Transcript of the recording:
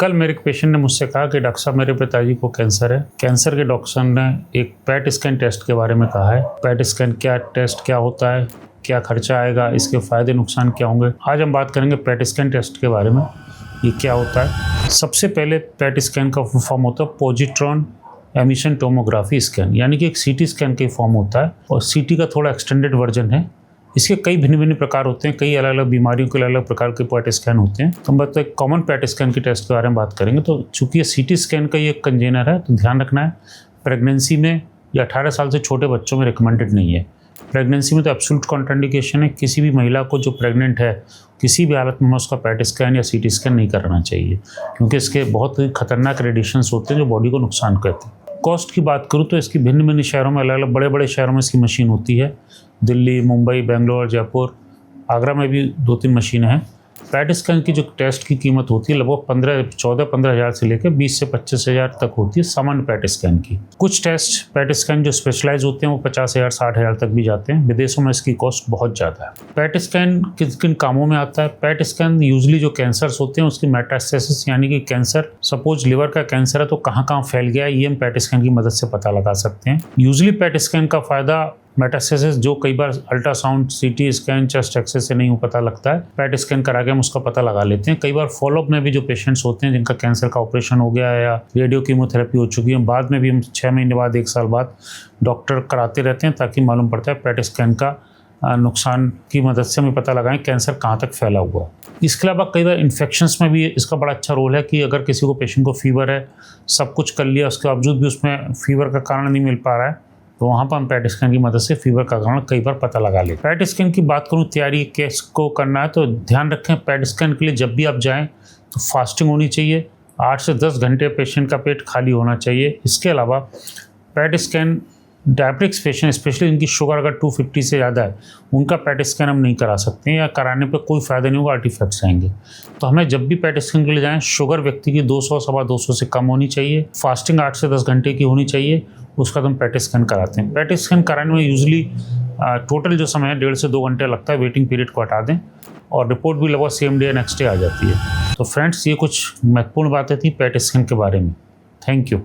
कल मेरे एक पेशेंट ने मुझसे कहा कि डॉक्टर साहब मेरे पिताजी को कैंसर है। कैंसर के डॉक्टर ने एक पैट स्कैन टेस्ट के बारे में कहा है। पैट स्कैन क्या होता है, क्या खर्चा आएगा, इसके फ़ायदे नुकसान क्या होंगे। आज हम बात करेंगे पैट स्कैन टेस्ट के बारे में। ये क्या होता है? सबसे पहले पैट स्कैन का फॉर्म होता है पॉजिट्रॉन एमिशन टोमोग्राफी स्कैन, यानी कि एक सीटी स्कैन का फॉर्म होता है और सीटी का थोड़ा एक्सटेंडेड वर्जन है। इसके कई भिन्न भिन्न प्रकार होते हैं, कई अलग अलग बीमारियों के अलग अलग प्रकार के पैट स्कैन होते हैं। तो हम बात कॉमन पैट स्कैन के टेस्ट के बारे में बात करेंगे। तो चूंकि ये सीटी स्कैन का ये कंजेनर है, तो ध्यान रखना है प्रेगनेंसी में या 18 साल से छोटे बच्चों में रिकमेंडेड नहीं है। प्रेगनेंसी में तो एब्सोल्यूट कॉन्ट्राइंडिकेशन है। किसी भी महिला को जो प्रेग्नेंट है, किसी भी हालत में उसका पैट स्कैन या सीटी स्कैन नहीं कराना चाहिए, क्योंकि इसके बहुत खतरनाक रेडिएशंस होते हैं जो बॉडी को नुकसान करते हैं। कॉस्ट की बात करूँ तो इसकी भिन्न भिन्न शहरों में, अलग अलग बड़े बड़े शहरों में इसकी मशीन होती है। दिल्ली, मुंबई, बेंगलोर, जयपुर, आगरा में भी 2-3 मशीनें हैं। पैट स्कैन की जो टेस्ट की कीमत होती है लगभग 14-15 हज़ार से लेकर 20 से 25 हज़ार तक होती है सामान्य पैट स्कैन की। कुछ टेस्ट पैट स्कैन जो स्पेशलाइज होते हैं वो 50 हज़ार 60 हज़ार तक भी जाते हैं। विदेशों में इसकी कॉस्ट बहुत ज़्यादा है। पैट स्कैन किन किन कामों में आता है? पैट स्कैन यूजली जो कैंसर्स होते हैं उसकी मेटास्टेसिस, यानी कि कैंसर, सपोज लिवर का कैंसर है तो कहाँ कहाँ फैल गया है, ये हम पैट स्कैन की मदद से पता लगा सकते हैं। यूजली पैट स्कैन का फ़ायदा मेटास्टेसिस जो कई बार ultrasound, CT scan, chest X ray से नहीं पता लगता है, पैट स्कैन करा के हम उसका पता लगा लेते हैं। कई बार फॉलोअप में भी जो पेशेंट्स होते हैं जिनका कैंसर का ऑपरेशन हो गया है या रेडियो कीमोथेरेपी हो चुकी है, बाद में भी हम 6 महीने बाद, 1 साल बाद डॉक्टर कराते रहते हैं ताकि मालूम पड़ता है पैट स्कैन का नुकसान की मदद से हमें पता लगाएं कैंसर कहाँ तक फैला हुआ है। इसके अलावा कई बार इन्फेक्शंस में भी इसका बड़ा अच्छा रोल है कि अगर किसी को पेशेंट को फीवर है, सब कुछ कर लिया, उसके बावजूद भी उसमें फीवर का कारण नहीं मिल पा रहा है, तो वहाँ पर हम पैट स्कैन की मदद से फीवर का कारण कई बार पता लगा लेते हैं। पैट स्कैन की बात करूँ, तैयारी केस को करना है तो ध्यान रखें पैट स्कैन के लिए जब भी आप जाएं तो फास्टिंग होनी चाहिए। 8 से 10 घंटे पेशेंट का पेट खाली होना चाहिए। इसके अलावा PET scan diabetics patient, specially इनकी शुगर अगर 250 से ज़्यादा है, उनका पैट स्कैन हम नहीं करा सकते हैं या कराने पे कोई फ़ायदा नहीं होगा, आर्टिफैक्ट्स आएंगे। तो हमें जब भी पैट स्कैन के लिए जाएं, शुगर व्यक्ति की 200 सवा 200 से कम होनी चाहिए, फास्टिंग 8 से 10 घंटे की होनी चाहिए, उसका तो हम पैट स्कैन कराते हैं। पैट स्कैन कराने में यूजली टोटल जो समय है 1.5 से 2 घंटे लगता है। वेटिंग पीरियड को हटा दें और रिपोर्ट भी लगभग सेम डे नेक्स्ट डे आ जाती है। तो फ्रेंड्स, ये कुछ महत्वपूर्ण बातें थी पैट स्कैन के बारे में। Thank you.